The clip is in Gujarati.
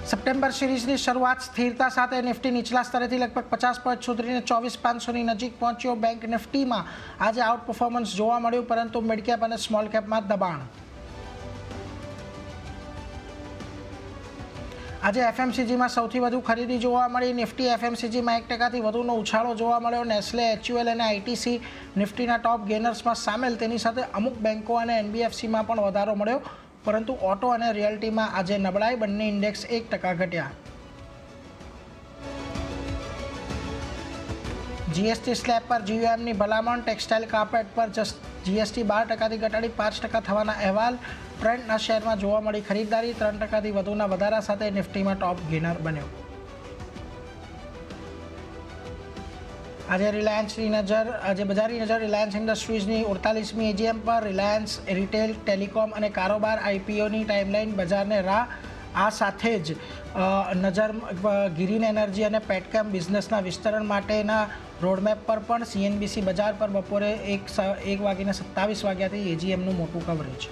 સપ્ટેમ્બર સિરીઝની શરૂઆત સ્થિરતા સાથે નિફ્ટી નીચલા સ્તરેથી લગભગ 50 પોઈન્ટ સુધરીને 24,500ની નજીક પહોંચ્યો. બેંક નિફ્ટીમાં આજે આઉટ પરફોર્મન્સ જોવા મળ્યું, પરંતુ મિડ કેપ અને સ્મોલ કેપમાં દબાણ. આજે એફએમસીજીમાં સૌથી વધુ ખરીદી જોવા મળી. નિફ્ટી એફએમસીજીમાં 1%થી વધુનો ઉછાળો જોવા મળ્યો. નેસ્લે, એચયુએલ અને આઈટીસી નિફ્ટીના ટોપ ગેનર્સમાં સામેલ. તેની સાથે અમુક બેન્કો અને એનબીએફસીમાં પણ વધારો મળ્યો, પરંતુ ઓટો અને રિયલ્ટીમાં આજે નબળાઈ. બંને ઇન્ડેક્સ 1% ઘટ્યા. જીએસટી સ્લેબ પર જીયુએમની ભલામણ. ટેક્સટાઇલ કાર્પેટ પર જીએસટી 12%થી ઘટાડી 5% થવાના અહેવાલ. ટ્રેન્ડના શેરમાં જોવા મળી ખરીદદારી. 3%થી વધુના વધારા સાથે નિફ્ટીમાં ટોપ ગેનર બન્યો. આજે બજારની નજર રિલાયન્સ ઇન્ડસ્ટ્રીઝની 48મી એજીએમ પર. રિલાયન્સ રિટેલ, ટેલિકોમ અને કારોબાર આઈપીઓની ટાઈમલાઈન બજારને રાહ. આ સાથે જ નજર ગ્રીન એનર્જી અને પેટકેમ બિઝનેસના વિસ્તરણ માટેના રોડમેપ પર પણ. સીએનબીસી બજાર પર બપોરે 1:27 વાગ્યાથી એજીએમનું મોટું કવરેજ.